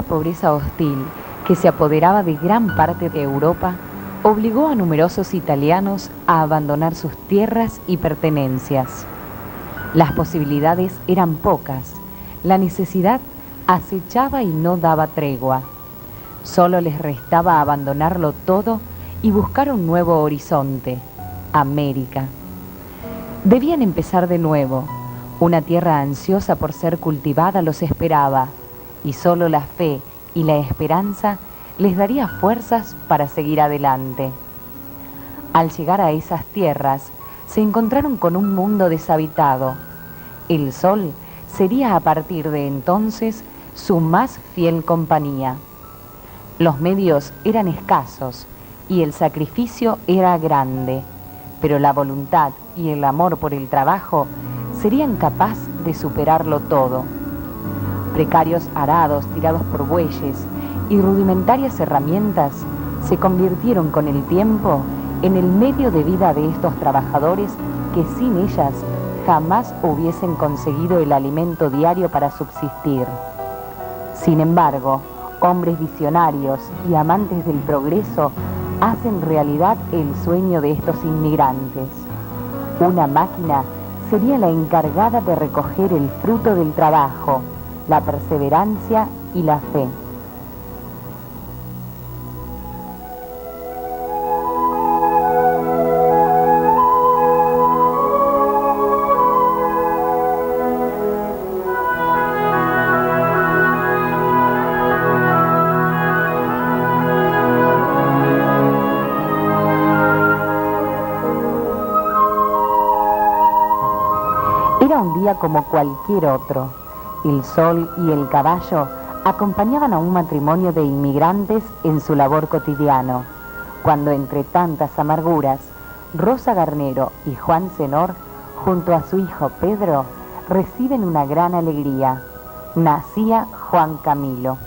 pobreza hostil que se apoderaba de gran parte de Europa obligó a numerosos italianos a abandonar sus tierras y pertenencias. Las posibilidades eran pocas, la necesidad acechaba y no daba tregua. Solo les restaba abandonarlo todo y buscar un nuevo horizonte, América. Debían empezar de nuevo. Una tierra ansiosa por ser cultivada los esperaba, y solo la fe y la esperanza les daría fuerzas para seguir adelante. Al llegar a esas tierras, se encontraron con un mundo deshabitado. El sol sería a partir de entonces su más fiel compañía. Los medios eran escasos y el sacrificio era grande, pero la voluntad y el amor por el trabajo serían capaces de superarlo todo. Precarios arados tirados por bueyes y rudimentarias herramientas se convirtieron con el tiempo en el medio de vida de estos trabajadores que sin ellas jamás hubiesen conseguido el alimento diario para subsistir. Sin embargo, hombres visionarios y amantes del progreso hacen realidad el sueño de estos inmigrantes. Una máquina sería la encargada de recoger el fruto del trabajo, la perseverancia y la fe. Era un día como cualquier otro. El sol y el caballo acompañaban a un matrimonio de inmigrantes en su labor cotidiano, cuando entre tantas amarguras, Rosa Garnero y Juan Zenor, junto a su hijo Pedro, reciben una gran alegría. Nacía Juan Camilo.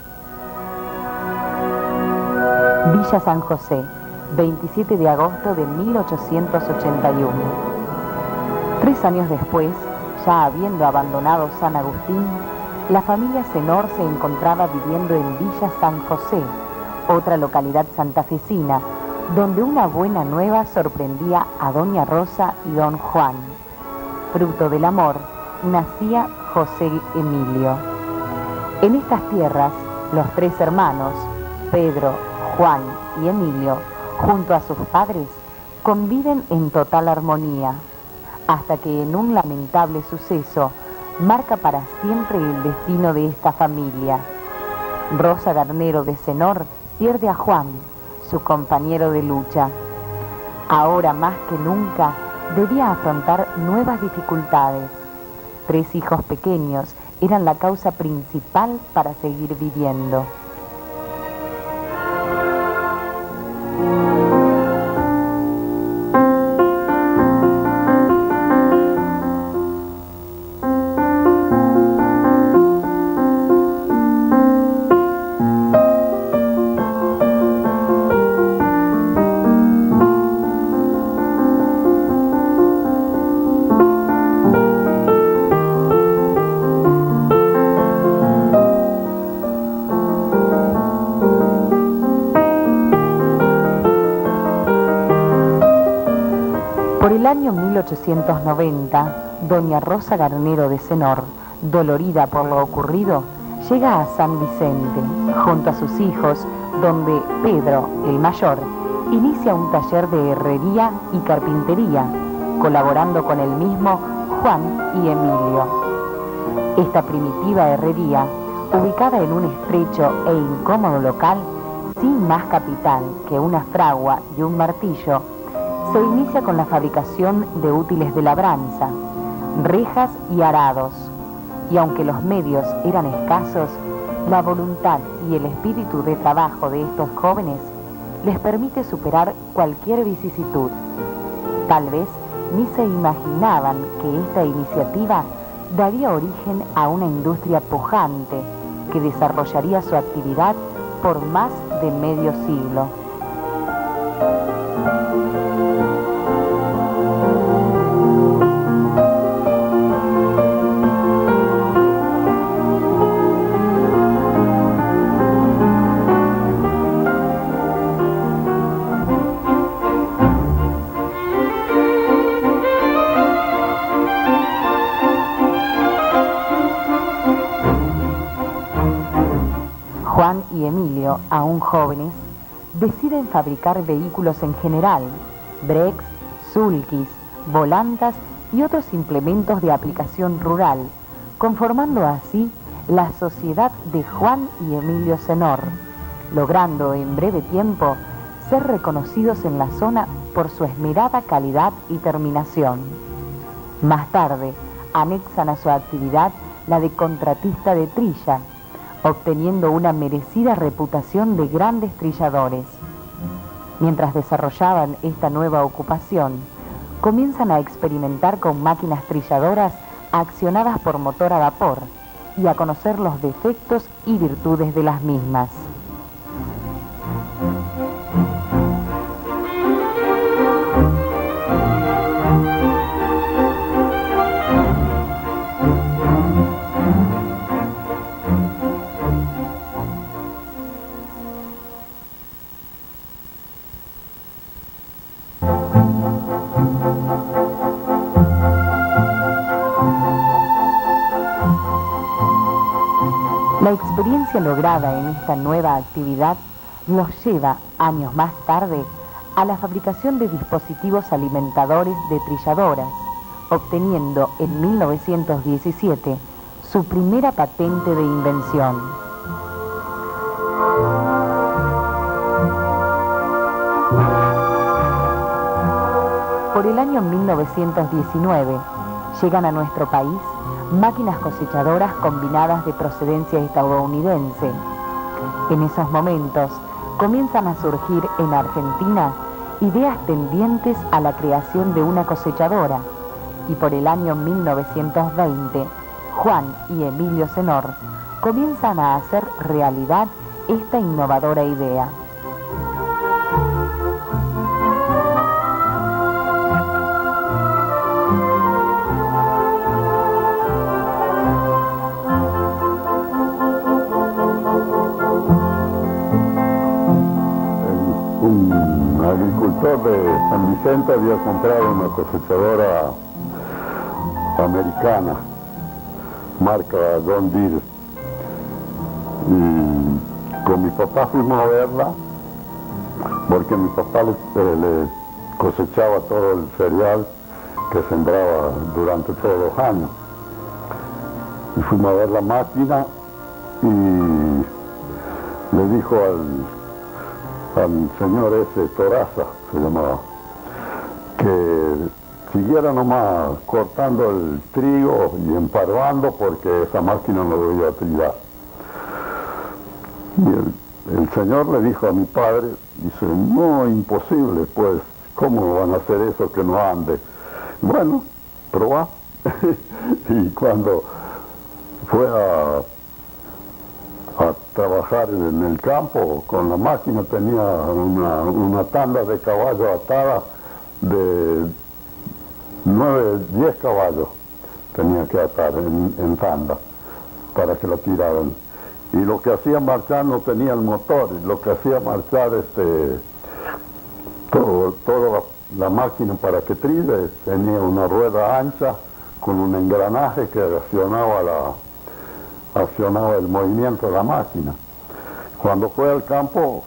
Villa San José, 27 de agosto de 1881. 3 años después, ya habiendo abandonado San Agustín, la familia Zenor se encontraba viviendo en Villa San José, otra localidad santafesina, donde una buena nueva sorprendía a doña Rosa y don Juan. Fruto del amor, nacía José Emilio. En estas tierras, los 3 hermanos, Pedro, Juan y Emilio, junto a sus padres, conviven en total armonía, hasta que en un lamentable suceso marca para siempre el destino de esta familia. Rosa Garnero de Zenor pierde a Juan, su compañero de lucha. Ahora más que nunca debía afrontar nuevas dificultades. 3 hijos pequeños eran la causa principal para seguir viviendo. Por el año 1890, doña Rosa Garnero de Zenor, dolorida por lo ocurrido, llega a San Vicente, junto a sus hijos, donde Pedro, el mayor, inicia un taller de herrería y carpintería, colaborando con el mismo Juan y Emilio. Esta primitiva herrería, ubicada en un estrecho e incómodo local, sin más capital que una fragua y un martillo, se inicia con la fabricación de útiles de labranza, rejas y arados, y aunque los medios eran escasos, la voluntad y el espíritu de trabajo de estos jóvenes les permite superar cualquier vicisitud. Tal vez ni se imaginaban que esta iniciativa daría origen a una industria pujante que desarrollaría su actividad por más de medio siglo. Juan y Emilio, aún jóvenes, deciden fabricar vehículos en general, breaks, sulkis, volantas y otros implementos de aplicación rural, conformando así la sociedad de Juan y Emilio Senor, logrando en breve tiempo ser reconocidos en la zona por su esmerada calidad y terminación. Más tarde, anexan a su actividad la de contratista de trilla, obteniendo una merecida reputación de grandes trilladores. Mientras desarrollaban esta nueva ocupación, comienzan a experimentar con máquinas trilladoras accionadas por motor a vapor y a conocer los defectos y virtudes de las mismas. La experiencia lograda en esta nueva actividad los lleva, años más tarde, a la fabricación de dispositivos alimentadores de trilladoras, obteniendo en 1917 su primera patente de invención. Por el año 1919 llegan a nuestro país máquinas cosechadoras combinadas de procedencia estadounidense. En esos momentos comienzan a surgir en Argentina ideas tendientes a la creación de una cosechadora, y por el año 1920 Juan y Emilio Senor comienzan a hacer realidad esta innovadora idea. Un agricultor de San Vicente había comprado una cosechadora americana, marca John Deere, y con mi papá fuimos a verla porque mi papá le cosechaba todo el cereal que sembraba durante todos los años, y fuimos a ver la máquina y le dijo al señor ese, Toraza se llamaba, que siguiera nomás cortando el trigo y emparvando porque esa máquina no debía trillar. Y el señor le dijo a mi padre, dice, no, imposible, pues, ¿cómo van a hacer eso que no ande? Bueno, probá. Y cuando fue a trabajar en el campo con la máquina, tenía una tanda de caballos atada de 9, 10 caballos tenía que atar en tanda para que la tiraran, y lo que hacía marchar no tenía el motor, lo que hacía marchar toda la máquina para que trille tenía una rueda ancha con un engranaje que accionaba el movimiento de la máquina. Cuando fue al campo,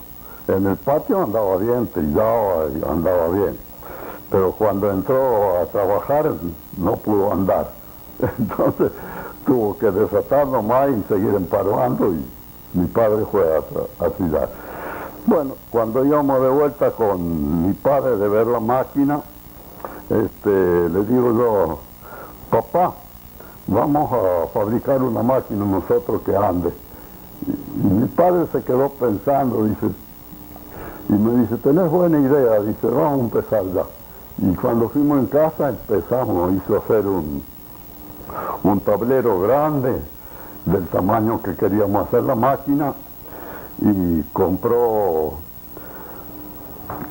en el patio andaba bien, trillaba y andaba bien, pero cuando entró a trabajar no pudo andar. Entonces tuvo que desatar nomás y seguir emparvando, y mi padre fue a trillar. Bueno, cuando íbamos de vuelta con mi padre de ver la máquina, le digo yo, papá, vamos a fabricar una máquina nosotros que ande. Y mi padre se quedó pensando, dice, y me dice, tenés buena idea, dice, vamos a empezar ya. Y cuando fuimos en casa empezamos, hizo hacer un tablero grande del tamaño que queríamos hacer la máquina, y compró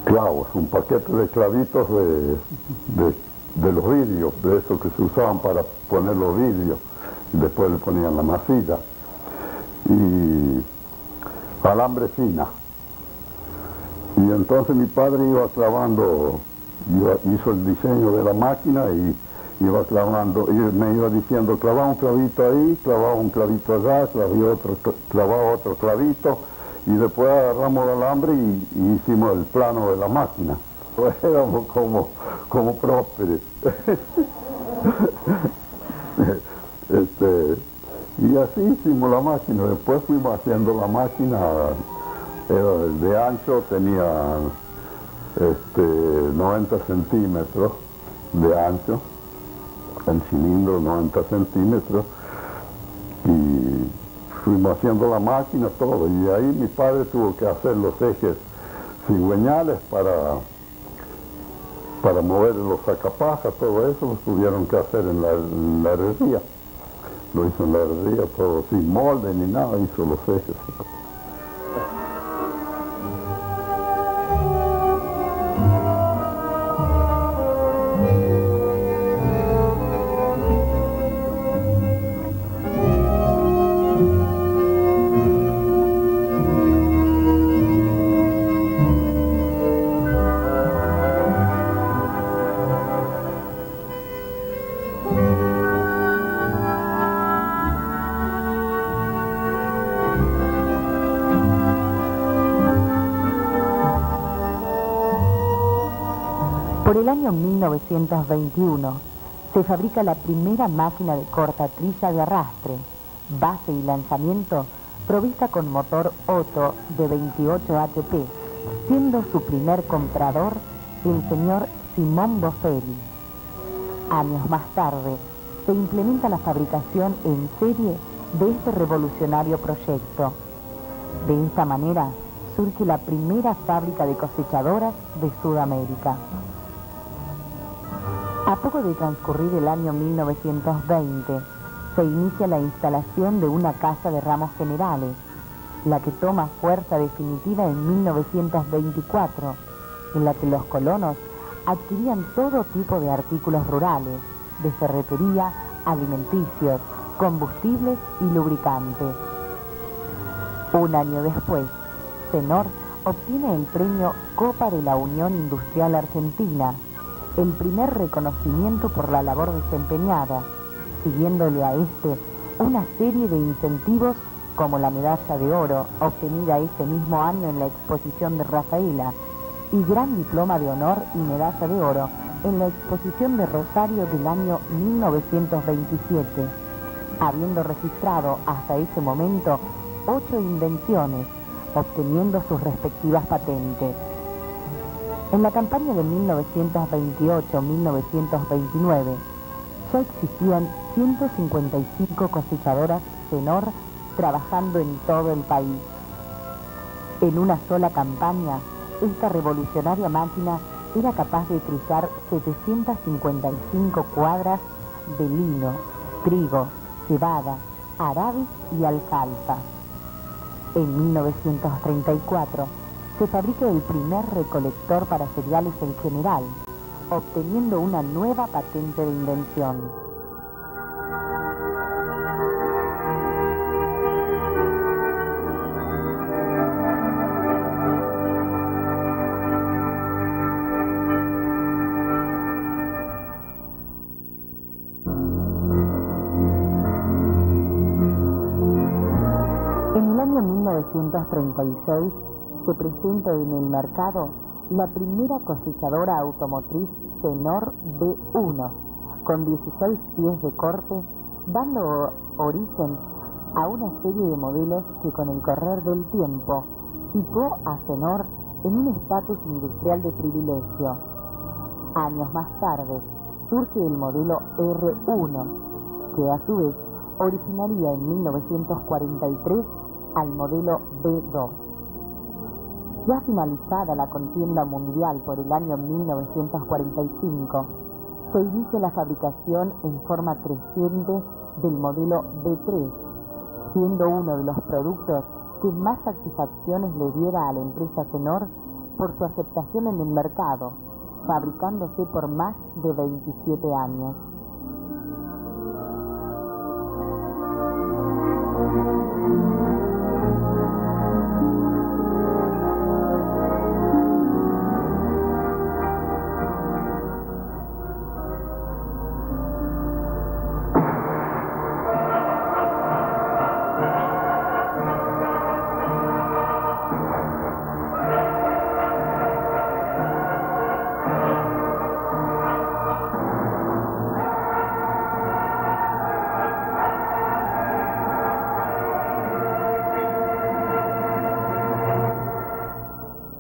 clavos, un paquete de clavitos de los vidrios, de esos que se usaban para poner los vidrios, y después le ponían la masilla, y alambre fina. Y entonces mi padre iba clavando, hizo el diseño de la máquina, y iba clavando, y me iba diciendo, clava un clavito ahí, clavaba un clavito allá, clavaba otro clavito, y después agarramos el alambre y hicimos el plano de la máquina. Éramos como prósperos. Y así hicimos la máquina. Después fuimos haciendo la máquina, era de ancho, tenía 90 centímetros de ancho, el cilindro 90 centímetros, y fuimos haciendo la máquina, todo, y ahí mi padre tuvo que hacer los ejes cigüeñales para mover los sacapajas, todo eso lo tuvieron que hacer en la herrería. Lo hizo en la herrería, todo sin molde ni nada, hizo los ejes. Por el año 1921 se fabrica la primera máquina de cortatriza de arrastre, base y lanzamiento provista con motor Otto de 28 HP, siendo su primer comprador el señor Simón Boselli. Años más tarde se implementa la fabricación en serie de este revolucionario proyecto. De esta manera surge la primera fábrica de cosechadoras de Sudamérica. A poco de transcurrir el año 1920, se inicia la instalación de una casa de ramos generales, la que toma fuerza definitiva en 1924, en la que los colonos adquirían todo tipo de artículos rurales, de ferretería, alimenticios, combustibles y lubricantes. Un año después, Senor obtiene el premio Copa de la Unión Industrial Argentina, el primer reconocimiento por la labor desempeñada, siguiéndole a una serie de incentivos como la medalla de oro obtenida ese mismo año en la exposición de Rafaela y gran diploma de honor y medalla de oro en la exposición de Rosario del año 1927, habiendo registrado hasta ese momento 8 invenciones, obteniendo sus respectivas patentes. En la campaña de 1928-1929 ya existían 155 cosechadoras Senor trabajando en todo el país. En una sola campaña, esta revolucionaria máquina era capaz de trizar 755 cuadras de lino, trigo, cebada, arábic y alfalfa. En 1934, se fabrica el primer recolector para cereales en general, obteniendo una nueva patente de invención. En el año 1936, se presenta en el mercado la primera cosechadora automotriz Senor B1, con 16 pies de corte, dando origen a una serie de modelos que con el correr del tiempo situó a Senor en un estatus industrial de privilegio. Años más tarde surge el modelo R1, que a su vez originaría en 1943 al modelo B2. Ya finalizada la contienda mundial por el año 1945, se inicia la fabricación en forma creciente del modelo B3, siendo uno de los productos que más satisfacciones le diera a la empresa Senor por su aceptación en el mercado, fabricándose por más de 27 años.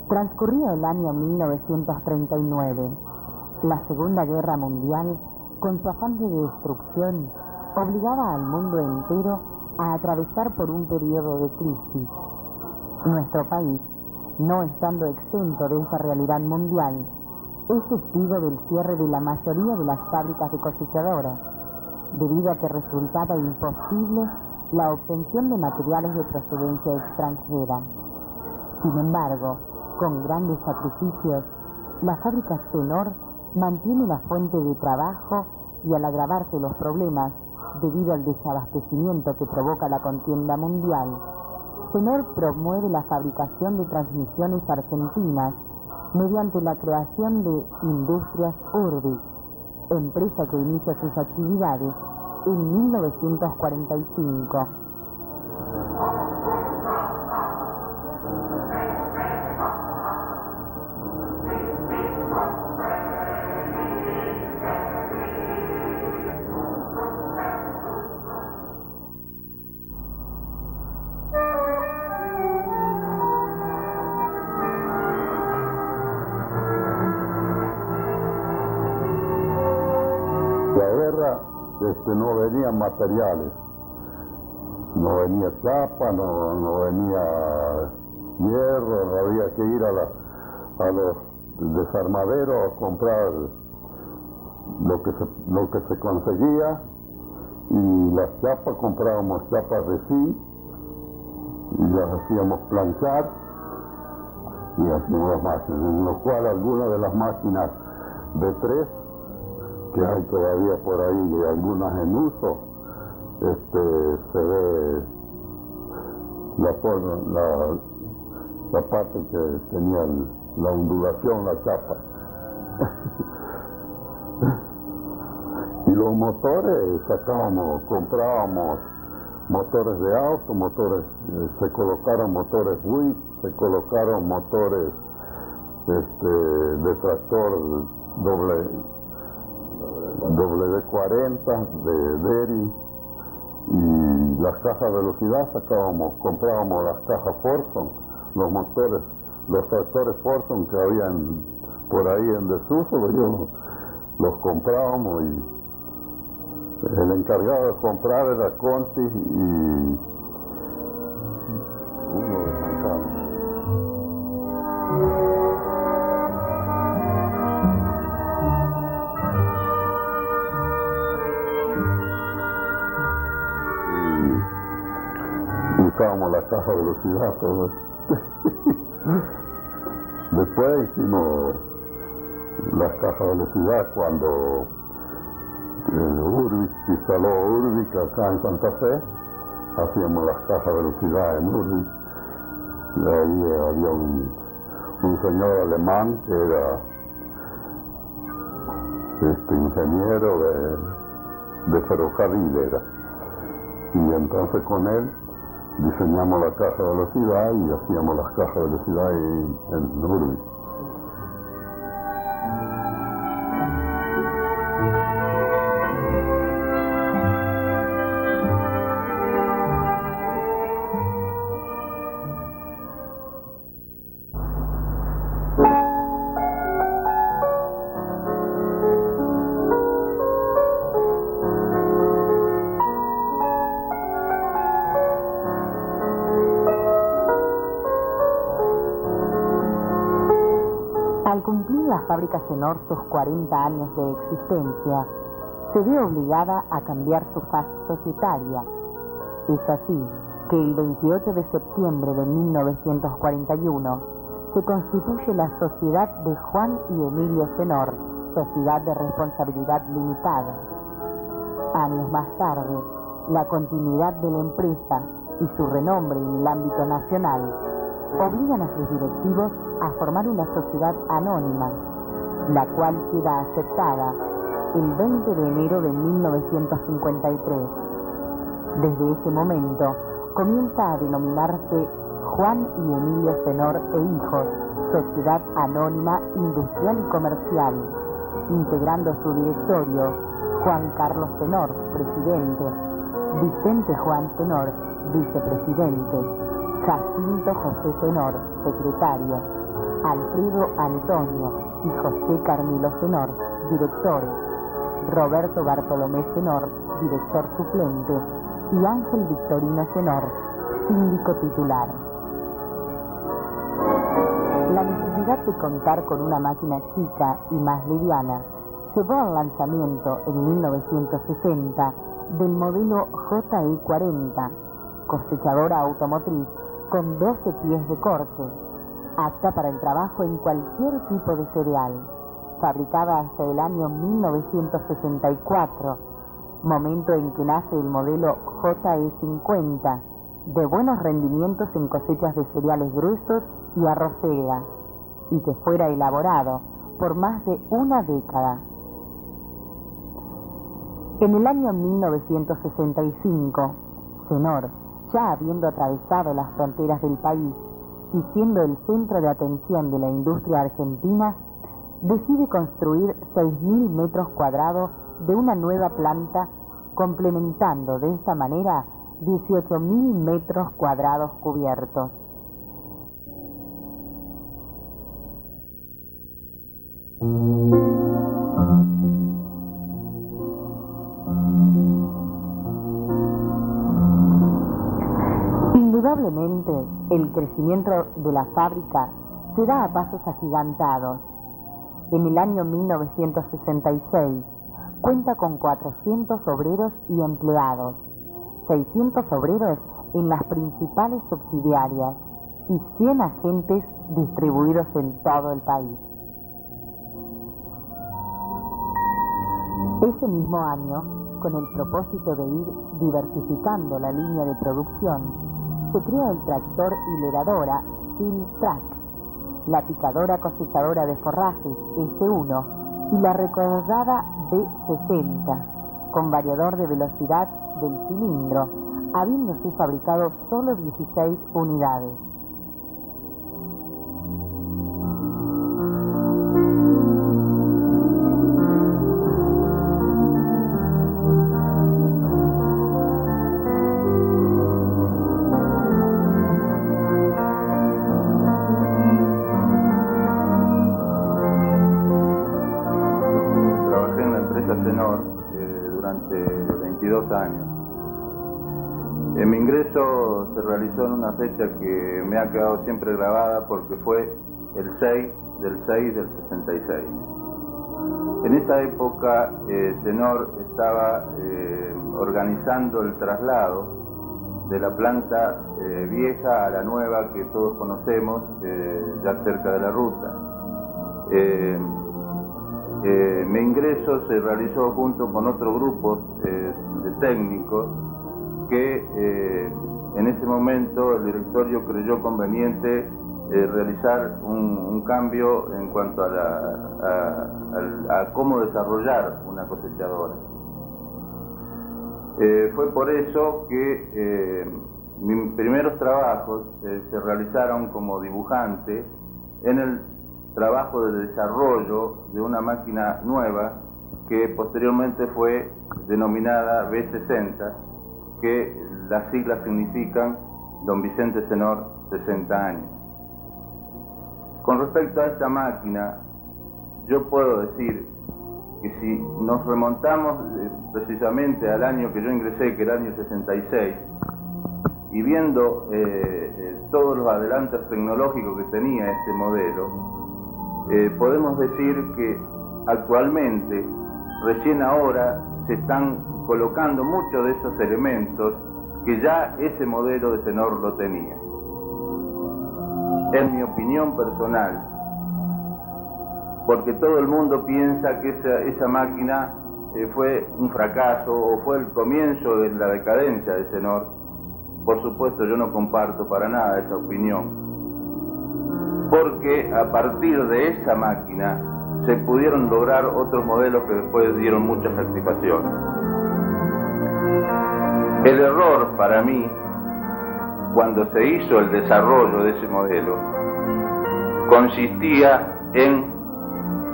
Transcurría el año 1939. La Segunda Guerra Mundial, con su afán de destrucción, obligaba al mundo entero a atravesar por un periodo de crisis. Nuestro país, no estando exento de esa realidad mundial, es testigo del cierre de la mayoría de las fábricas de cosechadoras, debido a que resultaba imposible la obtención de materiales de procedencia extranjera. Sin embargo, con grandes sacrificios, la fábrica Cenor mantiene la fuente de trabajo y al agravarse los problemas debido al desabastecimiento que provoca la contienda mundial, Cenor promueve la fabricación de transmisiones argentinas mediante la creación de Industrias Urbis, empresa que inicia sus actividades en 1945. No venían materiales, no venía chapa, no venía hierro, no había que ir a los desarmaderos a comprar lo que se conseguía, y las chapas comprábamos chapas de zinc y las hacíamos planchar y hacíamos las máquinas, en lo cual algunas de las máquinas de 3 que hay todavía por ahí y algunas en uso, se ve la parte que tenía la ondulación, la chapa. Y los motores comprábamos motores de auto, se colocaron motores WIC, se colocaron motores de tractor W40 de Derry, y las cajas de velocidad comprábamos las cajas Forson, los tractores Forson que habían por ahí en desuso, los comprábamos, y el encargado de comprar era Conti y uno de San Carlos. Usábamos la caja de velocidad, todo. Después hicimos las cajas de velocidad cuando Urbic se instaló Urbic acá en Santa Fe, hacíamos las cajas de velocidad en Urbic. Y ahí había un señor alemán que era ingeniero de ferrocarril era. Y entonces con él diseñamos la caja de velocidad y hacíamos las cajas de velocidad en Urbic. Al cumplir la fábrica Cenor sus 40 años de existencia, se ve obligada a cambiar su faz societaria. Es así que el 28 de septiembre de 1941 se constituye la Sociedad de Juan y Emilio Cenor, Sociedad de Responsabilidad Limitada. Años más tarde, la continuidad de la empresa y su renombre en el ámbito nacional obligan a sus directivos a formar una sociedad anónima, la cual queda aceptada el 20 de enero de 1953. Desde ese momento comienza a denominarse Juan y Emilio Cenor e Hijos, Sociedad Anónima Industrial y Comercial, integrando su directorio Juan Carlos Cenor, presidente, Vicente Juan Cenor, vicepresidente, Jacinto José Cenor, secretario, Alfredo Antonio y José Carmelo Senor, directores, Roberto Bartolomé Senor, director suplente, y Ángel Victorino Senor, síndico titular. La necesidad de contar con una máquina chica y más liviana llevó al lanzamiento en 1960 del modelo JE40, cosechadora automotriz con 12 pies de corte, apta para el trabajo en cualquier tipo de cereal, fabricada hasta el año 1964, momento en que nace el modelo JE50, de buenos rendimientos en cosechas de cereales gruesos y arrocera, y que fuera elaborado por más de una década. En el año 1965, Senor, ya habiendo atravesado las fronteras del país y siendo el centro de atención de la industria argentina, decide construir 6.000 metros cuadrados de una nueva planta, complementando de esta manera 18.000 metros cuadrados cubiertos. Indudablemente, el crecimiento de la fábrica se da a pasos agigantados. En el año 1966 cuenta con 400 obreros y empleados, 600 obreros en las principales subsidiarias y 100 agentes distribuidos en todo el país. Ese mismo año, con el propósito de ir diversificando la línea de producción, se crea el tractor hileradora Siltrack, la picadora cosechadora de forrajes S1 y la recordada B60, con variador de velocidad del cilindro, habiéndose fabricado solo 16 unidades. Senor durante 22 años. Mi ingreso se realizó en una fecha que me ha quedado siempre grabada porque fue el 6 del 66. En esa época Senor estaba organizando el traslado de la planta vieja a la nueva que todos conocemos, ya cerca de la ruta. Mi ingreso se realizó junto con otro grupo de técnicos que en ese momento el directorio creyó conveniente realizar un cambio en cuanto a cómo desarrollar una cosechadora. Fue por eso que mis primeros trabajos se realizaron como dibujante en el trabajo de desarrollo de una máquina nueva que posteriormente fue denominada B60, que las siglas significan Don Vicente Senor 60 años. Con respecto a esta máquina, yo puedo decir que si nos remontamos precisamente al año que yo ingresé, que era el año 66, y viendo todos los adelantos tecnológicos que tenía este modelo, podemos decir que actualmente, recién ahora, se están colocando muchos de esos elementos que ya ese modelo de Senor lo tenía. Es mi opinión personal, porque todo el mundo piensa que esa máquina fue un fracaso o fue el comienzo de la decadencia de Senor. Por supuesto, yo no comparto para nada esa opinión, porque a partir de esa máquina se pudieron lograr otros modelos que después dieron mucha satisfacción. El error para mí, cuando se hizo el desarrollo de ese modelo, consistía en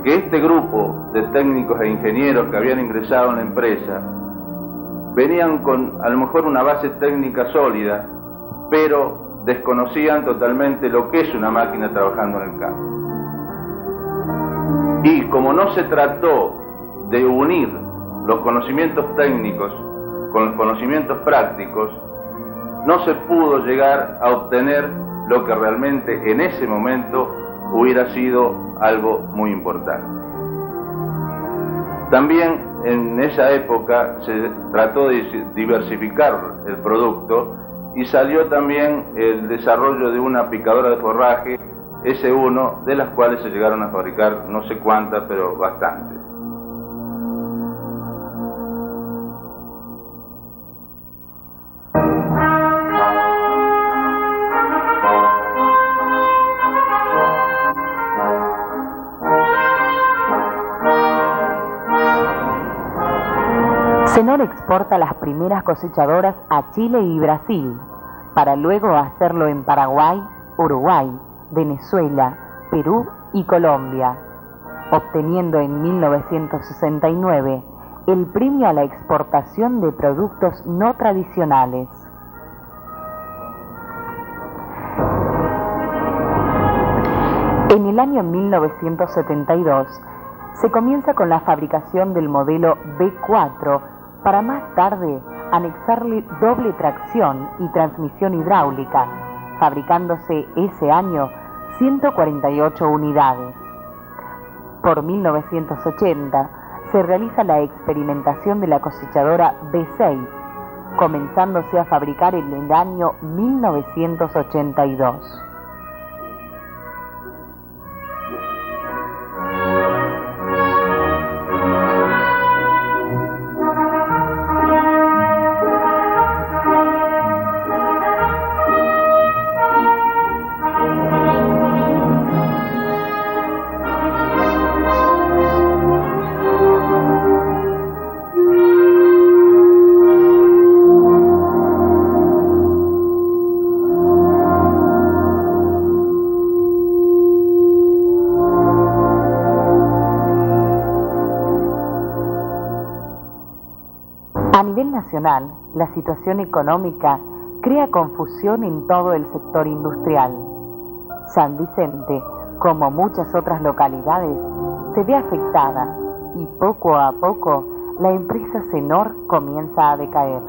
que este grupo de técnicos e ingenieros que habían ingresado en la empresa venían con a lo mejor una base técnica sólida, pero desconocían totalmente lo que es una máquina trabajando en el campo. Y como no se trató de unir los conocimientos técnicos con los conocimientos prácticos, no se pudo llegar a obtener lo que realmente en ese momento hubiera sido algo muy importante. También en esa época se trató de diversificar el producto y salió también el desarrollo de una picadora de forraje S1, de las cuales se llegaron a fabricar no sé cuántas, pero bastantes. Cenor exporta las primeras cosechadoras a Chile y Brasil, para luego hacerlo en Paraguay, Uruguay, Venezuela, Perú y Colombia, obteniendo en 1969 el premio a la exportación de productos no tradicionales. En el año 1972 se comienza con la fabricación del modelo B4 para más tarde anexarle doble tracción y transmisión hidráulica, fabricándose ese año 148 unidades. Por 1980 se realiza la experimentación de la cosechadora B6, comenzándose a fabricar en el año 1982. A nivel nacional, la situación económica crea confusión en todo el sector industrial. San Vicente, como muchas otras localidades, se ve afectada y poco a poco la empresa Cenor comienza a decaer.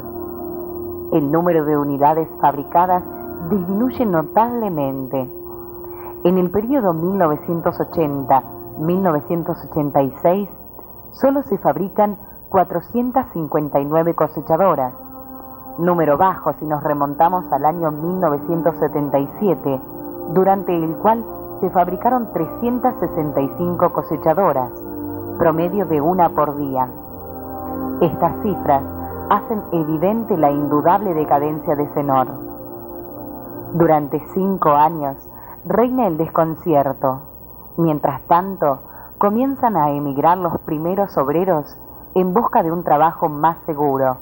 El número de unidades fabricadas disminuye notablemente. En el periodo 1980-1986 solo se fabrican 459 cosechadoras, número bajo si nos remontamos al año 1977, durante el cual se fabricaron 365 cosechadoras, promedio de una por día. Estas cifras hacen evidente la indudable decadencia de Cenor. Durante 5 años reina el desconcierto. Mientras tanto, comienzan a emigrar los primeros obreros en busca de un trabajo más seguro.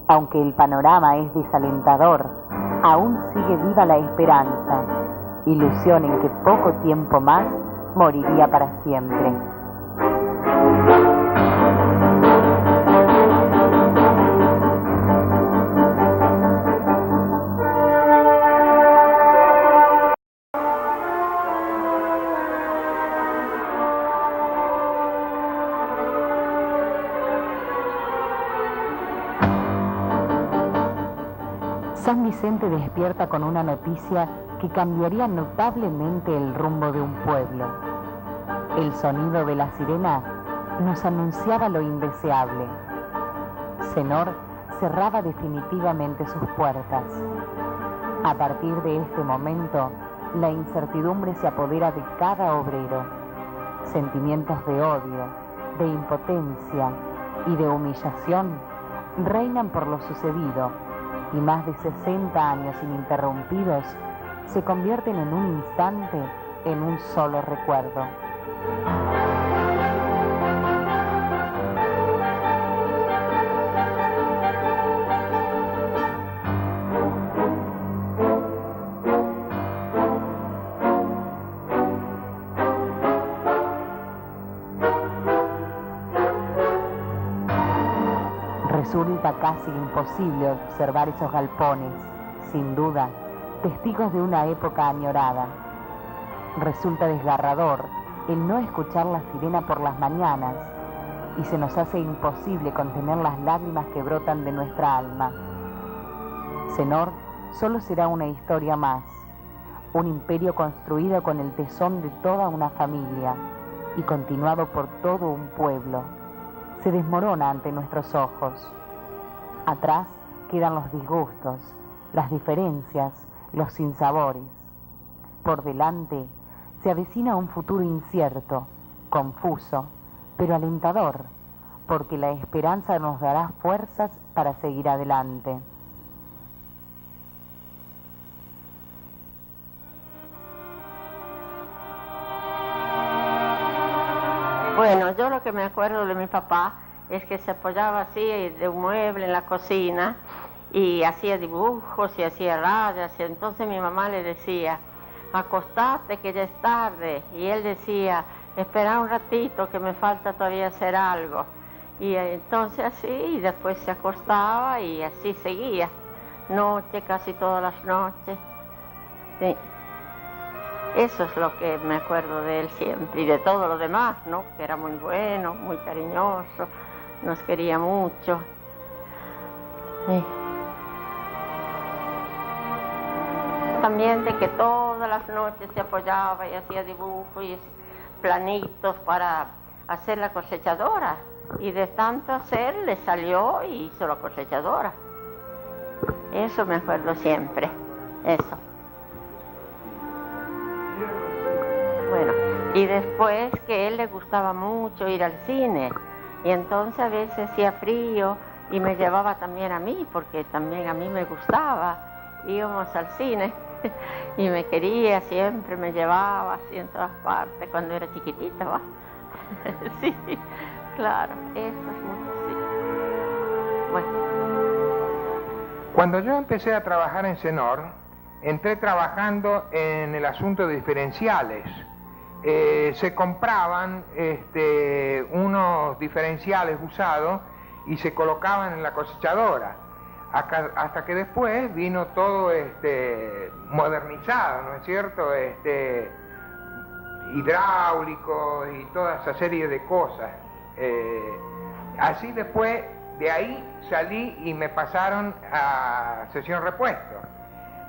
Aunque el panorama es desalentador, aún sigue viva la esperanza, ilusión en que poco tiempo más moriría para siempre. San Vicente despierta con una noticia que cambiaría notablemente el rumbo de un pueblo. El sonido de la sirena nos anunciaba lo indeseable. Cenor cerraba definitivamente sus puertas. A partir de este momento, la incertidumbre se apodera de cada obrero. Sentimientos de odio, de impotencia y de humillación reinan por lo sucedido, y más de 60 años ininterrumpidos se convierten en un instante en un solo recuerdo. Resulta casi imposible observar esos galpones. Sin duda, testigos de una época añorada. Resulta desgarrador el no escuchar la sirena por las mañanas y se nos hace imposible contener las lágrimas que brotan de nuestra alma. Senor solo será una historia más, un imperio construido con el tesón de toda una familia y continuado por todo un pueblo. Se desmorona ante nuestros ojos. Atrás quedan los disgustos, las diferencias, los sinsabores. Por delante se avecina un futuro incierto, confuso, pero alentador, porque la esperanza nos dará fuerzas para seguir adelante. Bueno, yo lo que me acuerdo de mi papá es que se apoyaba así de un mueble en la cocina y hacía dibujos y hacía rayas, y entonces mi mamá le decía, acostate que ya es tarde, y él decía, espera un ratito que me falta todavía hacer algo, y entonces así, y después se acostaba y así seguía, noche, casi todas las noches. Sí. Eso es lo que me acuerdo de él siempre, y de todo lo demás, ¿no? Que era muy bueno, muy cariñoso, nos quería mucho. Sí. También de que todas las noches se apoyaba y hacía dibujos y planitos para hacer la cosechadora, y de tanto hacer le salió y hizo la cosechadora. Eso me acuerdo siempre, eso. Bueno, y después que a él le gustaba mucho ir al cine, y entonces a veces hacía frío y me llevaba también a mí, porque también a mí me gustaba, íbamos al cine y me quería, siempre me llevaba así en todas partes cuando era chiquitita, ¿va? Sí, claro, eso es mucho, sí. Bueno. Cuando yo empecé a trabajar en Senor, entré trabajando en el asunto de diferenciales. Se compraban unos diferenciales usados y se colocaban en la cosechadora, hasta que después vino todo modernizado, ¿no es cierto? Hidráulico y toda esa serie de cosas. Así después, de ahí salí y me pasaron a sesión repuesto,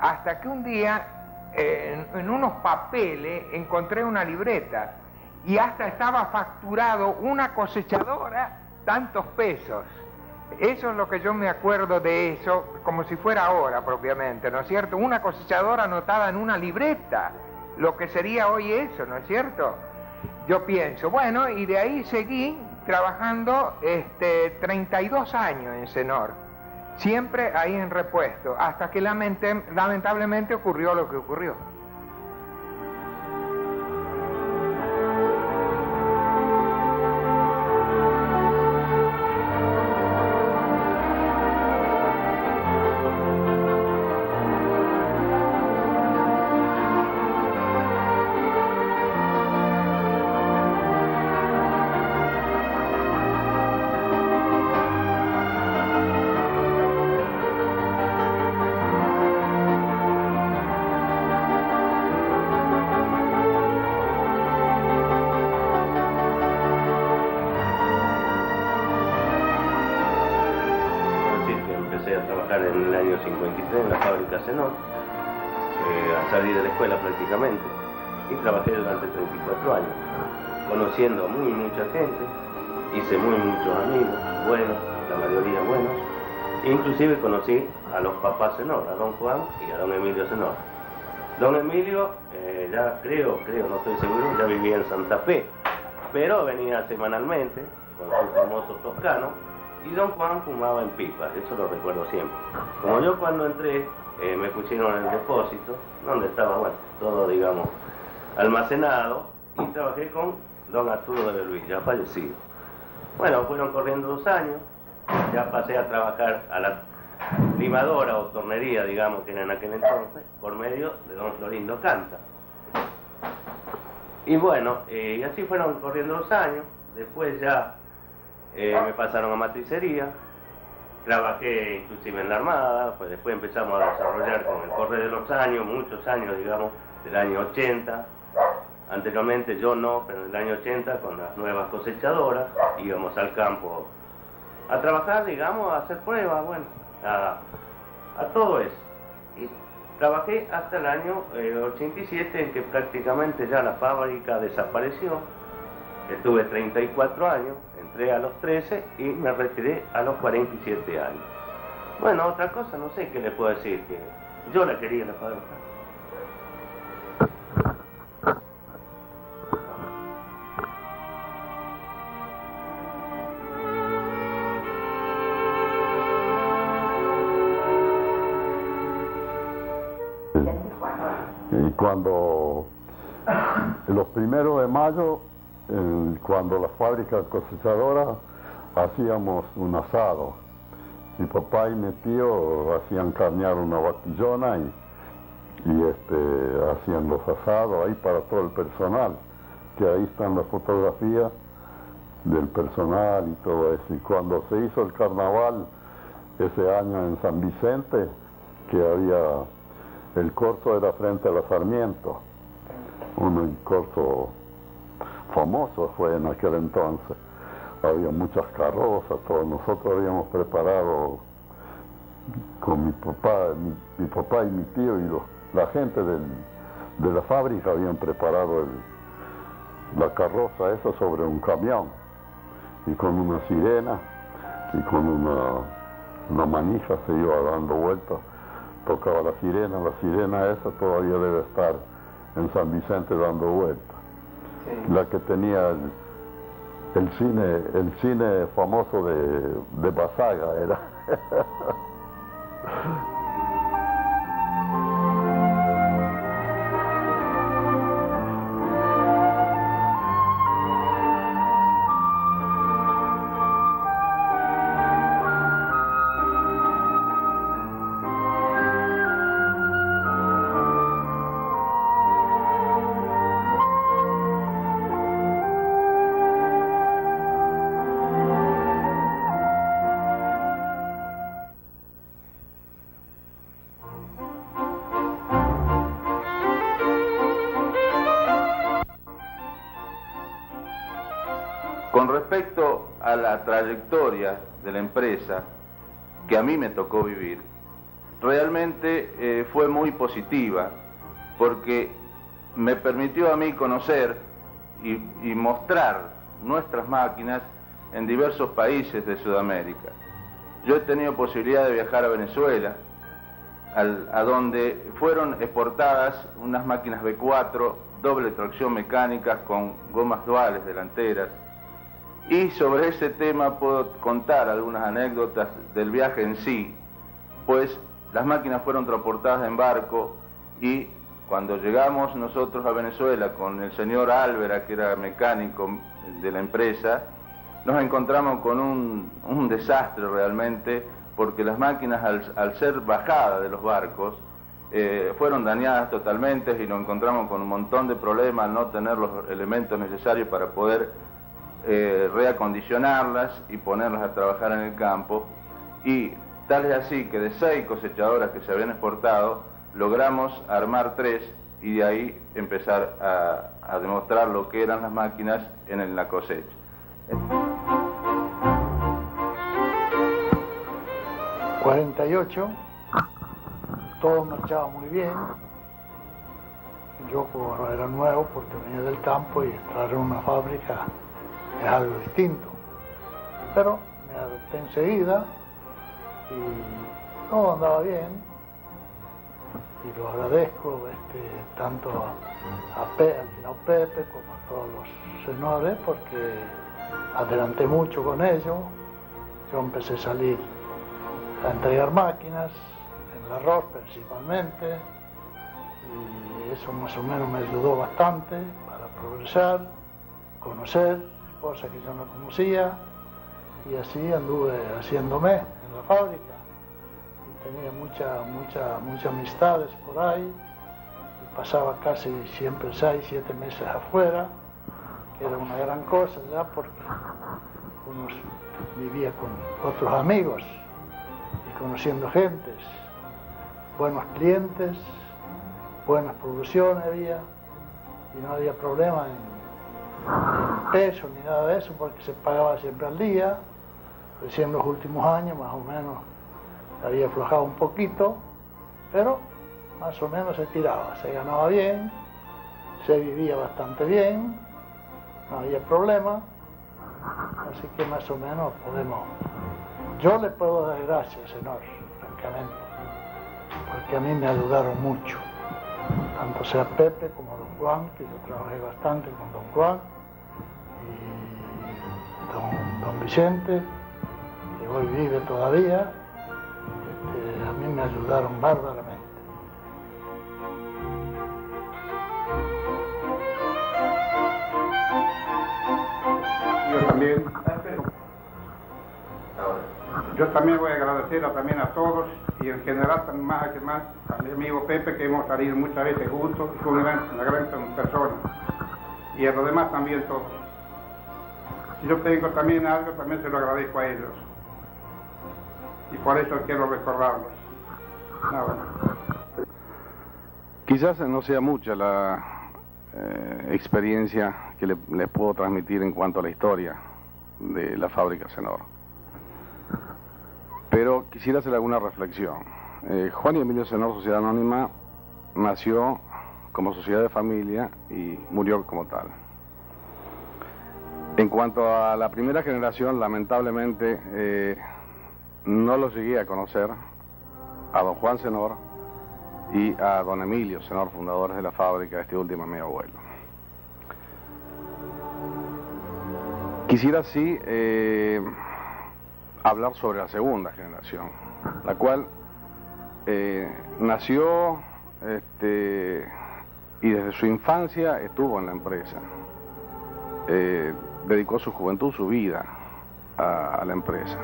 hasta que un día en unos papeles encontré una libreta y hasta estaba facturado una cosechadora tantos pesos. Eso es lo que yo me acuerdo de eso, como si fuera ahora propiamente, ¿no es cierto? Una cosechadora anotada en una libreta, lo que sería hoy eso, ¿no es cierto? Yo pienso, bueno, y de ahí seguí trabajando 32 años en Senor. Siempre ahí en repuesto, hasta que lamentablemente ocurrió lo que ocurrió. En el año 53 en la fábrica Senor, al salir de la escuela prácticamente, y trabajé durante 34 años, conociendo a mucha gente, hice muchos amigos, buenos, la mayoría buenos, inclusive conocí a los papás Senor, a don Juan y a don Emilio Senor. Don Emilio, ya creo, no estoy seguro, ya vivía en Santa Fe, pero venía semanalmente con su famoso toscano. Y don Juan fumaba en pipa, eso lo recuerdo siempre. Como yo cuando entré, me pusieron en el depósito, donde estaba, bueno, todo, digamos, almacenado, y trabajé con don Arturo de Luis, ya fallecido. Bueno, fueron corriendo 2 años, ya pasé a trabajar a la limadora o tornería, digamos, que era en aquel entonces, por medio de don Florindo Canta. Y bueno, y así fueron corriendo 2 años, después ya me pasaron a matricería, trabajé inclusive en la Armada, pues después empezamos a desarrollar con el Corpo correr de los años, muchos años, digamos, del año 80. Anteriormente yo no, pero en el año 80 con las nuevas cosechadoras íbamos al campo a trabajar, digamos, a hacer pruebas, bueno, a todo eso. Y trabajé hasta el año 87, en que prácticamente ya la fábrica desapareció. Estuve 34 años, entré a los 13 y me retiré a los 47 años. Bueno, otra cosa, no sé qué le puedo decir, que yo la quería la fábrica. Y cuando los primeros de mayo, cuando la fábrica cosechadora hacíamos un asado, mi papá y mi tío hacían carnear una vaquillona y hacían los asados ahí para todo el personal, que ahí están las fotografías del personal y todo eso. Y cuando se hizo el carnaval ese año en San Vicente, que había, el corso era frente a la Sarmiento, un corso famoso fue en aquel entonces. Había muchas carrozas, todos nosotros habíamos preparado con mi papá y mi tío y la gente de la fábrica habían preparado la carroza esa sobre un camión y con una sirena y con una manija se iba dando vueltas, tocaba la sirena esa todavía debe estar en San Vicente dando vueltas. Sí. La que tenía el cine famoso de Basaga era. Con respecto a la trayectoria de la empresa que a mí me tocó vivir, realmente fue muy positiva porque me permitió a mí conocer y mostrar nuestras máquinas en diversos países de Sudamérica. Yo he tenido posibilidad de viajar a Venezuela, a donde fueron exportadas unas máquinas B4, doble tracción mecánica con gomas duales delanteras. Y sobre ese tema puedo contar algunas anécdotas del viaje en sí, pues las máquinas fueron transportadas en barco y cuando llegamos nosotros a Venezuela con el señor Álvera, que era mecánico de la empresa, nos encontramos con un desastre realmente, porque las máquinas al ser bajadas de los barcos fueron dañadas totalmente y nos encontramos con un montón de problemas al no tener los elementos necesarios para poder reacondicionarlas y ponerlas a trabajar en el campo. Y tal es así que de 6 cosechadoras que se habían exportado, logramos armar 3 y de ahí empezar a demostrar lo que eran las máquinas en la cosecha. En 48, todo marchaba muy bien. Yo como era nuevo porque venía del campo y entrar en una fábrica es algo distinto, pero me adopté enseguida y todo andaba bien y lo agradezco tanto al señor Pepe como a todos los señores porque adelanté mucho con ello. Yo empecé a salir a entregar máquinas en el arroz principalmente y eso más o menos me ayudó bastante para progresar, conocer cosas que yo no conocía y así anduve haciéndome en la fábrica y tenía muchas amistades por ahí y pasaba casi siempre 6, 7 meses afuera, que era una gran cosa ya porque uno vivía con otros amigos y conociendo gentes buenos clientes, buenas producciones había, y no había problema en peso ni nada de eso, porque se pagaba siempre al día. Recién en los últimos años más o menos había aflojado un poquito, pero más o menos se tiraba, se ganaba bien, se vivía bastante bien, no había problema, así que más o menos podemos. Yo le puedo dar gracias, señor, francamente, porque a mí me ayudaron mucho, tanto sea Pepe como don Juan, que yo trabajé bastante con don Juan, y don Vicente, que hoy vive todavía. A mí me ayudaron bárbaramente. Yo también voy a agradecer también a todos y en general más que más a mi amigo Pepe, que hemos salido muchas veces juntos, y fue una gran persona, y a los demás también todos. Si yo tengo también algo, también se lo agradezco a ellos, y por eso quiero recordarlos. Quizás no sea mucha la experiencia que les puedo transmitir en cuanto a la historia de la fábrica Cenor, pero quisiera hacer alguna reflexión. Juan y Emilio Cenor Sociedad Anónima nació como sociedad de familia y murió como tal. En cuanto a la primera generación, lamentablemente no los llegué a conocer, a don Juan Cenor y a don Emilio Cenor, fundadores de la fábrica, este último mi abuelo. Quisiera sí hablar sobre la segunda generación, la cual nació y desde su infancia estuvo en la empresa. Dedicó su juventud, su vida a la empresa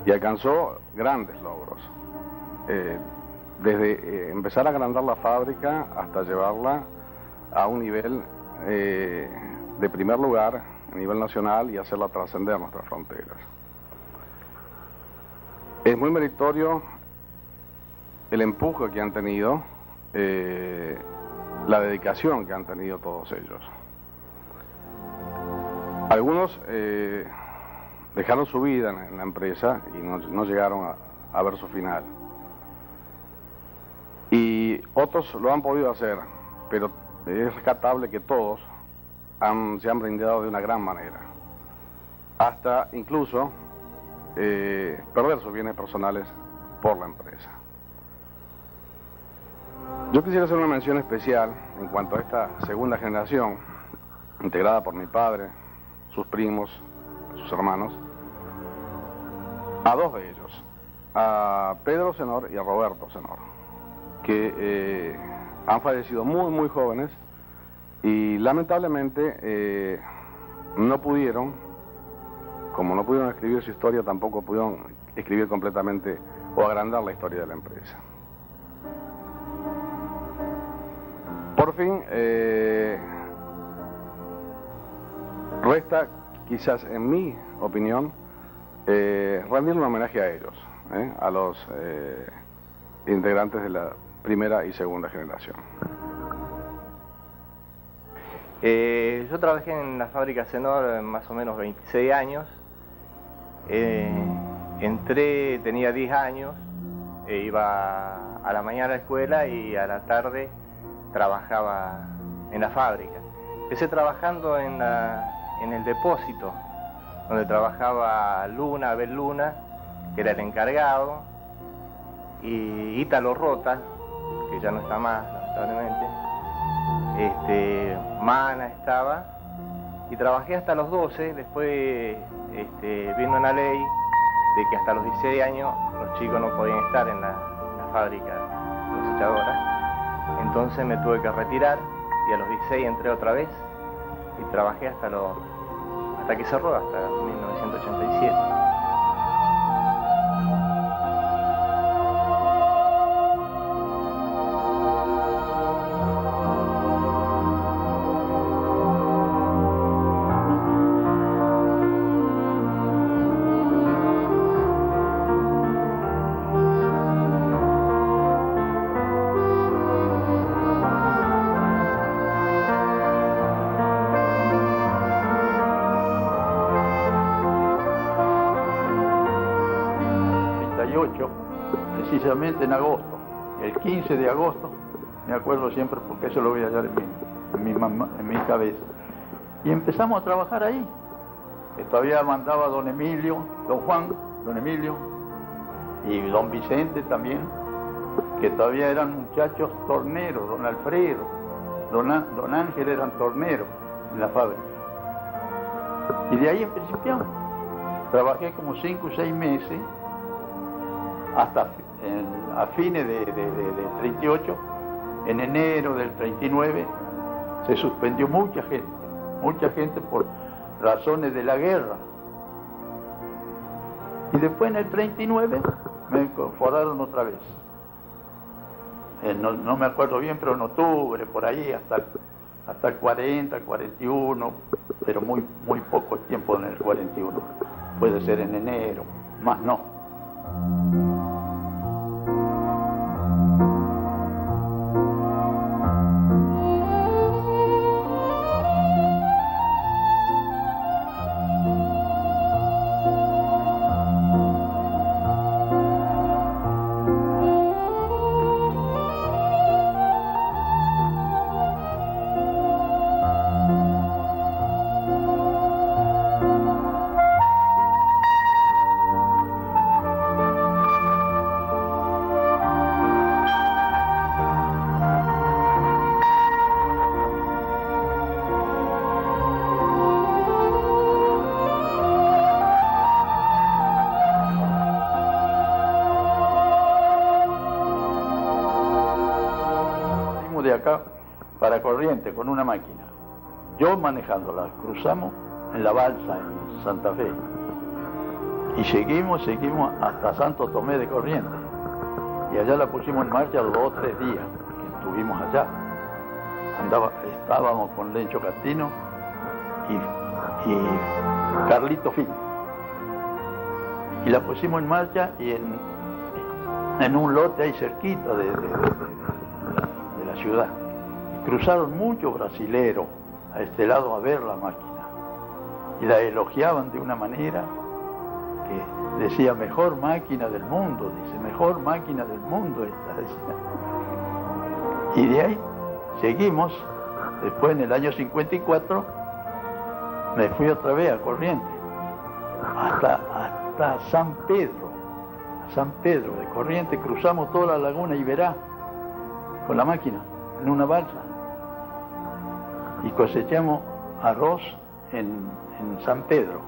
y alcanzó grandes logros. Desde empezar a agrandar la fábrica hasta llevarla a un nivel de primer lugar a nivel nacional y hacerla trascender nuestras fronteras. Es muy meritorio el empuje que han tenido, la dedicación que han tenido todos ellos. Algunos dejaron su vida en la empresa y no llegaron a ver su final. Y otros lo han podido hacer, pero es rescatable que todos se han brindado de una gran manera, hasta incluso perder sus bienes personales por la empresa. Yo quisiera hacer una mención especial en cuanto a esta segunda generación, integrada por mi padre, sus primos, sus hermanos, a dos de ellos, a Pedro Cenor y a Roberto Cenor, que han fallecido muy jóvenes y lamentablemente no pudieron, como no pudieron escribir su historia, tampoco pudieron escribir completamente o agrandar la historia de la empresa. Por fin, resta, quizás en mi opinión, rendirle un homenaje a ellos, a los integrantes de la primera y segunda generación. Yo trabajé en la fábrica Cenor más o menos 26 años. Entré, tenía 10 años, iba a la mañana a la escuela y a la tarde trabajaba en la fábrica. Empecé trabajando en el depósito, donde trabajaba Abel Luna, que era el encargado, y Ítalo Rota, que ya no está más, lamentablemente. Mana estaba, y trabajé hasta los 12, después vino una ley de que hasta los 16 años los chicos no podían estar en la fábrica cosechadora. Entonces me tuve que retirar y a los 16 entré otra vez y trabajé hasta que cerró, hasta 1987. precisamente en agosto, el 15 de agosto, me acuerdo siempre porque eso lo voy a hallar en mi cabeza. Y empezamos a trabajar ahí, que todavía mandaba don Emilio, don Juan, don Emilio, y don Vicente también, que todavía eran muchachos torneros, don Alfredo, don Ángel eran torneros en la fábrica. Y de ahí principiamos. Trabajé como 5 o 6 meses, hasta a fines de 38, en enero del 39, se suspendió mucha gente por razones de la guerra. Y después en el 39 me incorporaron otra vez. No me acuerdo bien, pero en octubre, por ahí, hasta el 40, 41, pero muy poco tiempo en el 41. Puede ser en enero, más no. De acá para Corrientes con una máquina, yo manejándola, cruzamos en la balsa en Santa Fe y seguimos hasta Santo Tomé de Corrientes, y allá la pusimos en marcha 2 o 3 días que estuvimos allá. Estábamos con Lencho Castino y Carlito Fin, y la pusimos en marcha y en un lote ahí cerquita de la ciudad. Cruzaron muchos brasileros a este lado a ver la máquina y la elogiaban de una manera que decía: mejor máquina del mundo, dice, mejor máquina del mundo esta, decía. Y de ahí seguimos. Después, en el año 54, me fui otra vez a Corrientes hasta San Pedro de Corrientes. Cruzamos toda la laguna Iberá con la máquina en una balsa y cosechamos arroz en San Pedro.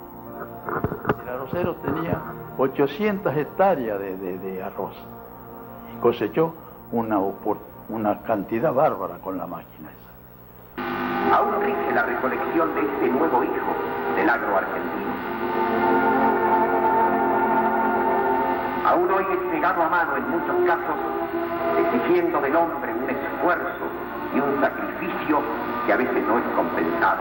El arrocero tenía 800 hectáreas de arroz y cosechó una cantidad bárbara con la máquina esa. Aún rige la recolección de este nuevo hijo del agro argentino. Aún hoy es pegado a mano en muchos casos, exigiendo del hombre un esfuerzo y un sacrificio que a veces no es compensado.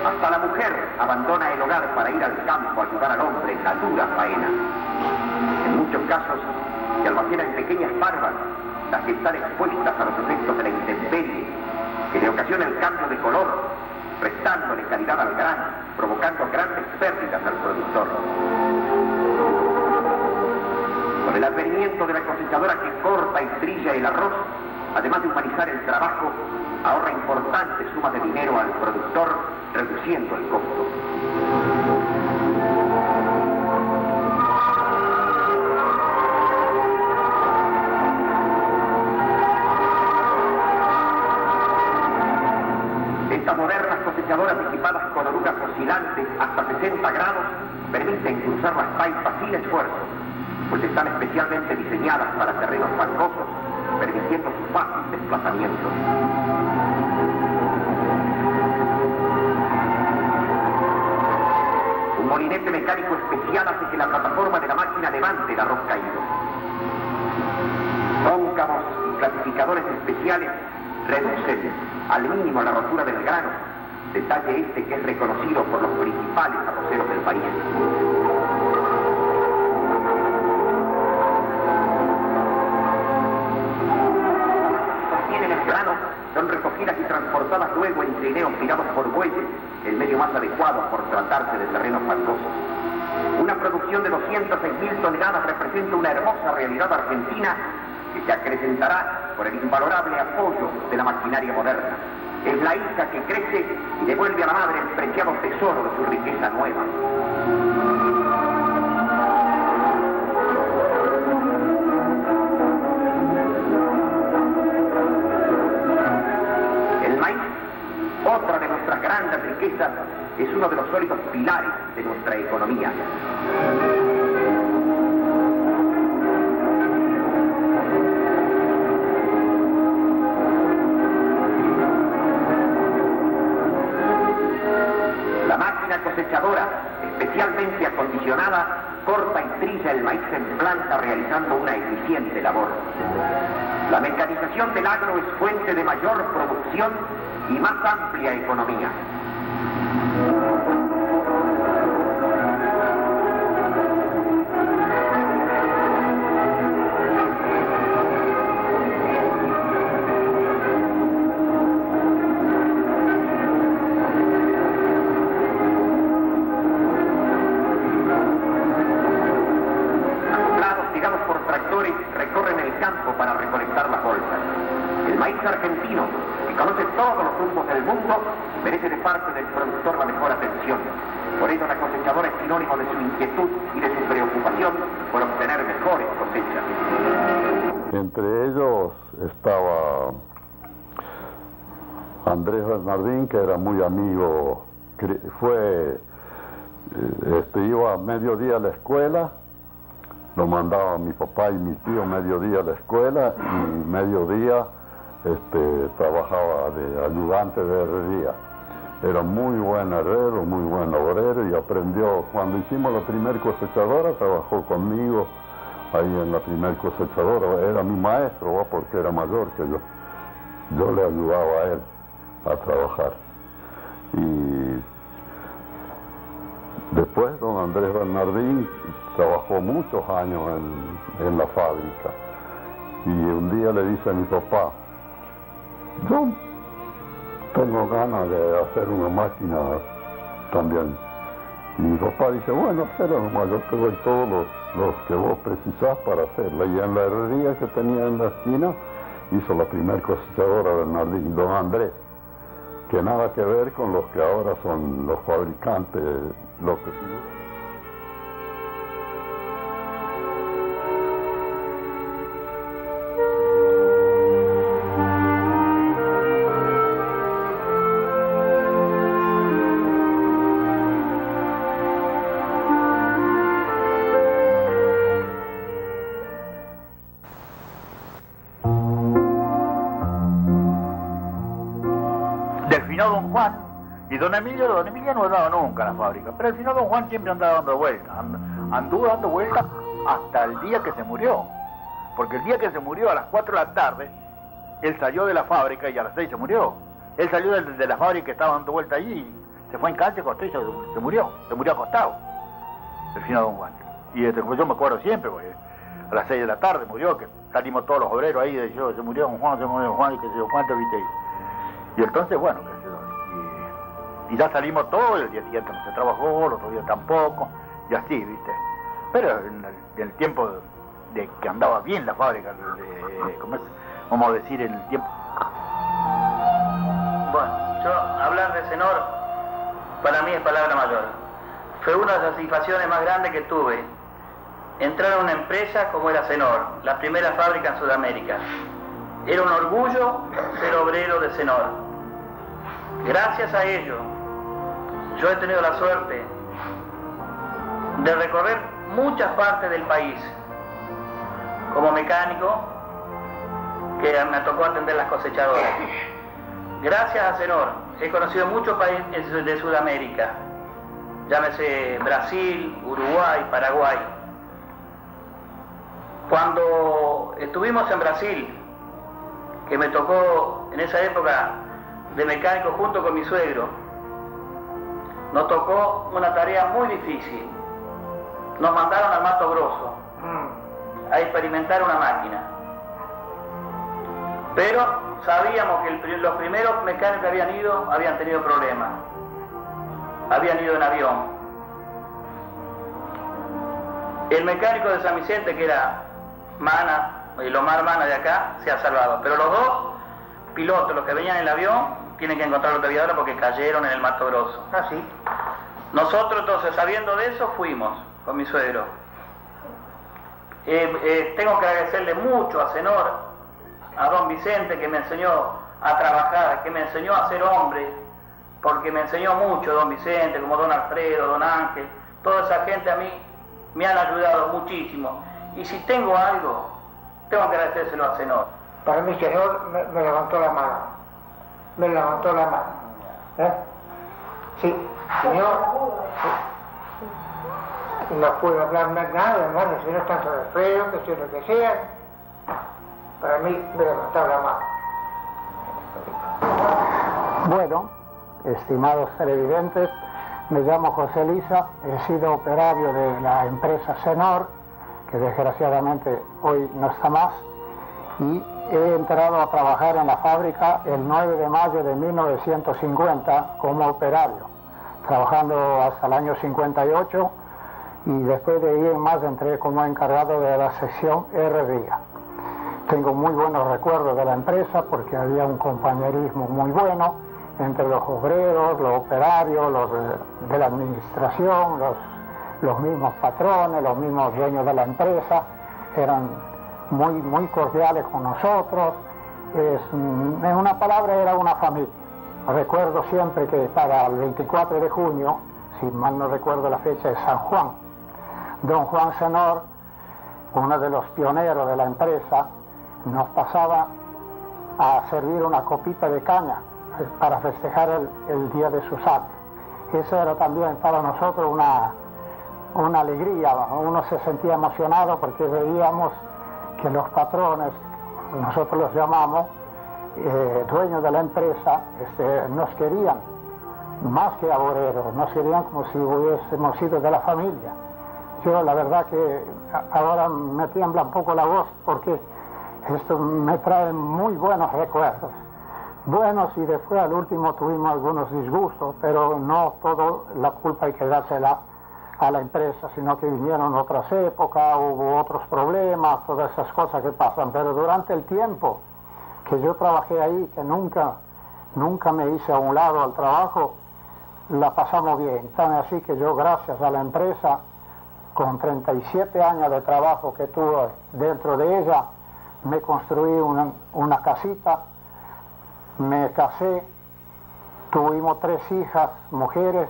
Hasta la mujer abandona el hogar para ir al campo a ayudar al hombre en la dura faena. En muchos casos se almacenan en pequeñas parvas las que están expuestas a los efectos de la intemperie, que le ocasiona el cambio de color, restándole calidad al grano, provocando grandes pérdidas al productor. Con el advenimiento de la cosechadora que corta y trilla el arroz, además de humanizar el trabajo, ahorra importantes sumas de dinero al productor, reduciendo el costo. Estas modernas cosechadoras equipadas con orugas oscilantes hasta 60 grados permiten cruzar las paipas sin esfuerzo, pues están especialmente diseñadas para terrenos fangosos, permitiendo su fácil desplazamiento. Un molinete mecánico especial hace que la plataforma de la máquina levante el arroz caído. Cóncavos y clasificadores especiales reducen al mínimo la rotura del grano, detalle este que es reconocido por los principales arroceros del país. Son recogidas y transportadas luego en trineos tirados por bueyes, el medio más adecuado por tratarse de terrenos fangosos. una producción de 206.000 toneladas representa una hermosa realidad argentina que se acrecentará por el invalorable apoyo de la maquinaria moderna. Es la hija que crece y devuelve a la madre el preciado tesoro de su riqueza nueva. El maíz, otra de nuestras grandes riquezas, es uno de los sólidos pilares de nuestra economía. La máquina cosechadora, especialmente acondicionada, corta y trilla el maíz en planta realizando una eficiente labor. La mecanización del agro es fuente de mayor producción y más amplia economía. Recorren el campo para recolectar las bolsas. El maíz argentino, que conoce todos los rumbos del mundo, merece de parte del productor la mejor atención. Por ello la cosechadora es sinónimo de su inquietud y de su preocupación por obtener mejores cosechas. Entre ellos estaba Andrés Bernardín, que era muy amigo, iba a mediodía a la escuela. Lo mandaba mi papá y mi tío mediodía a la escuela y mediodía trabajaba de ayudante de herrería. Era muy buen herrero, muy buen obrero y aprendió. Cuando hicimos la primer cosechadora, trabajó conmigo ahí en la primer cosechadora. Era mi maestro, porque era mayor que yo. Yo le ayudaba a él a trabajar. Y después don Andrés Bernardín trabajó muchos años en la fábrica y un día le dice a mi papá, yo tengo ganas de hacer una máquina también. Y mi papá dice, bueno, hacelo nomás, yo te doy todos los que vos precisás para hacerla. Y en la herrería que tenía en la esquina hizo la primer cosechadora Bernardín, don Andrés, que nada que ver con los que ahora son los fabricantes, los que Don Juan y don Emilio no andaba nunca en la fábrica, pero al final don Juan siempre andaba dando vueltas, anduvo dando vueltas hasta el día que se murió, porque el día que se murió a las 4 de la tarde, él salió de la fábrica y a las 6 se murió. Él salió de la fábrica que estaba dando vueltas allí, se fue en cancha, acostó y se murió acostado, el final don Juan. Y yo me acuerdo siempre, porque a las 6 de la tarde murió, que salimos todos los obreros ahí, se murió don Juan, y qué sé yo cuánto, viste. Y entonces, bueno, y ya salimos todos, el día siguiente no se trabajó, el otro día tampoco, y así, ¿viste? Pero en el tiempo de que andaba bien la fábrica, vamos a decir, en el tiempo. Bueno, yo hablar de Senor, para mí es palabra mayor. Fue una de las satisfacciones más grandes que tuve, entrar a una empresa como era Senor, la primera fábrica en Sudamérica. Era un orgullo ser obrero de Senor. Gracias a ello, yo he tenido la suerte de recorrer muchas partes del país como mecánico, que me tocó atender las cosechadoras. Gracias a Senor he conocido muchos países de Sudamérica, llámese Brasil, Uruguay, Paraguay. Cuando estuvimos en Brasil, que me tocó en esa época de mecánico junto con mi suegro, nos tocó una tarea muy difícil. Nos mandaron al Mato Grosso a experimentar una máquina. Pero sabíamos que los primeros mecánicos que habían ido habían tenido problemas. Habían ido en avión. El mecánico de San Vicente, que era Mana, el Omar Mana de acá, se ha salvado. Pero los dos pilotos, los que venían en el avión, tienen que encontrar otra aviadora porque cayeron en el Mato Grosso. Ah, sí. Nosotros entonces, sabiendo de eso, fuimos con mi suegro. Tengo que agradecerle mucho a Senor, a don Vicente, que me enseñó a trabajar, que me enseñó a ser hombre, porque me enseñó mucho don Vicente, como don Alfredo, don Ángel, toda esa gente a mí me han ayudado muchísimo. Y si tengo algo, tengo que agradecérselo a Senor. Para mí, Senor me levantó la mano. Me levantó la mano. Sí, Señor. Sí. No puedo hablar nada, hermano, si no es tanto de feo, que sea lo que sea. Para mí, me levantó la mano. Bueno, estimados televidentes, me llamo José Liza, he sido operario de la empresa Senor, que desgraciadamente hoy no está más, y he entrado a trabajar en la fábrica el 9 de mayo de 1950 como operario, trabajando hasta el año 58, y después de ahí en más entré como encargado de la sección herrería. Tengo muy buenos recuerdos de la empresa porque había un compañerismo muy bueno entre los obreros, los operarios, los de la administración, los mismos patrones, los mismos dueños de la empresa, eran muy cordiales con nosotros. En una palabra, era una familia. Recuerdo siempre que para el 24 de junio, si mal no recuerdo la fecha, es San Juan. Don Juan Senor, uno de los pioneros de la empresa, nos pasaba a servir una copita de caña para festejar el día de su santo. Eso era también para nosotros una alegría. Uno se sentía emocionado porque veíamos que los patrones, nosotros los llamamos, dueños de la empresa, nos querían más que a obreros, nos querían como si hubiésemos sido de la familia. Yo la verdad que ahora me tiembla un poco la voz porque esto me trae muy buenos recuerdos. Buenos, y después al último tuvimos algunos disgustos, pero no todo la culpa hay que dársela a la empresa, sino que vinieron otras épocas, hubo otros problemas, todas esas cosas que pasan. Pero durante el tiempo que yo trabajé ahí, que nunca me hice a un lado al trabajo, la pasamos bien. Tan así que yo, gracias a la empresa, con 37 años de trabajo que tuve dentro de ella, me construí una casita, me casé, tuvimos 3 hijas, mujeres,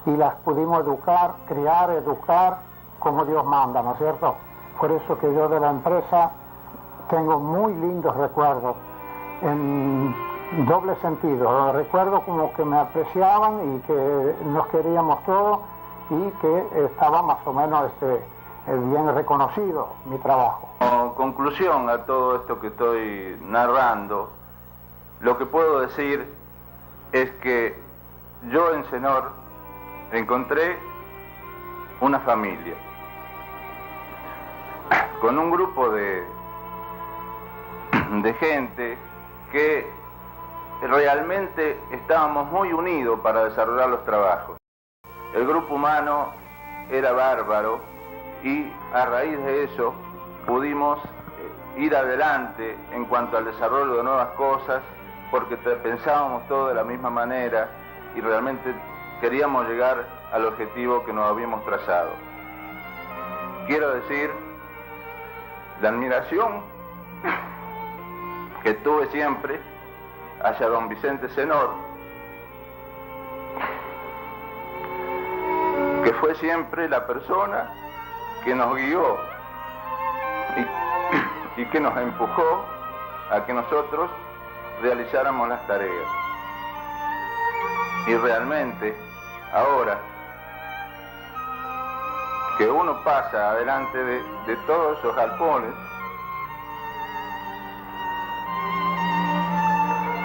y las pudimos criar, educar como Dios manda, ¿no es cierto? Por eso que yo de la empresa tengo muy lindos recuerdos, en doble sentido. Recuerdo como que me apreciaban y que nos queríamos todos y que estaba más o menos bien reconocido mi trabajo. Como conclusión a todo esto que estoy narrando, lo que puedo decir es que yo en Senor encontré una familia, con un grupo de gente que realmente estábamos muy unidos para desarrollar los trabajos. El grupo humano era bárbaro y a raíz de eso pudimos ir adelante en cuanto al desarrollo de nuevas cosas, porque pensábamos todo de la misma manera y realmente queríamos llegar al objetivo que nos habíamos trazado. Quiero decir, la admiración que tuve siempre hacia don Vicente Senor, que fue siempre la persona que nos guió y que nos empujó a que nosotros realizáramos las tareas. Y realmente, ahora que uno pasa adelante de todos esos galpones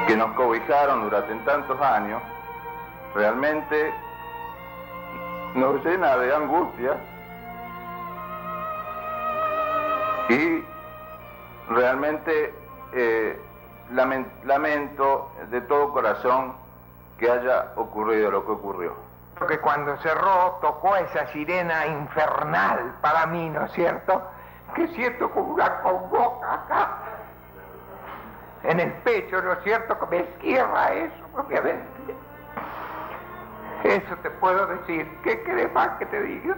que nos cobijaron durante tantos años, realmente nos llena de angustia y realmente lamento de todo corazón que haya ocurrido lo que ocurrió. que cuando cerró tocó esa sirena infernal para mí, ¿no es cierto? Que siento como una congoja acá, en el pecho, ¿no es cierto? Que me esquierra eso, obviamente. Eso te puedo decir. ¿Qué querés más que te diga?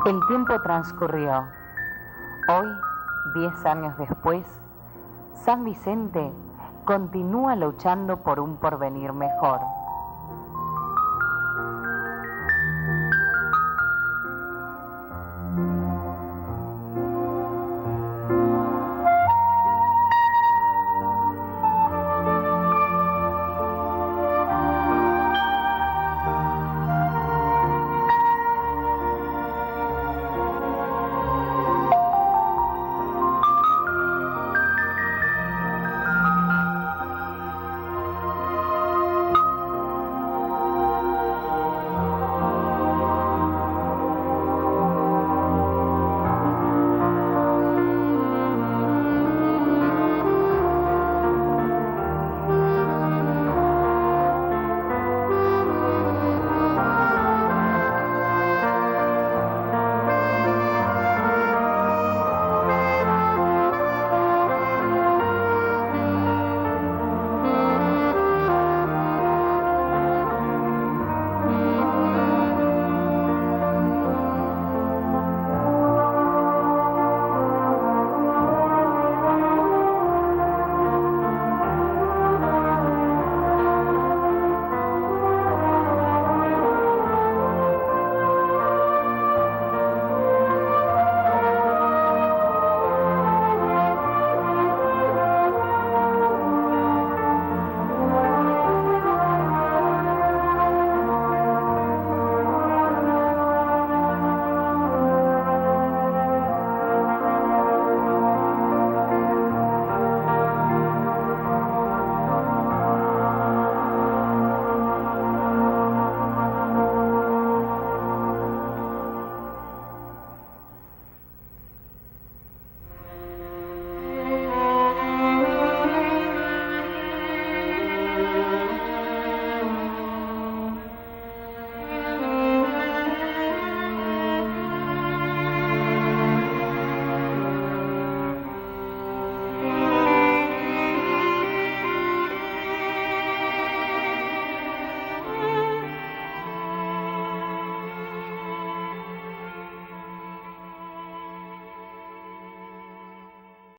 El tiempo transcurrió. Hoy, 10 años después, San Vicente continúa luchando por un porvenir mejor.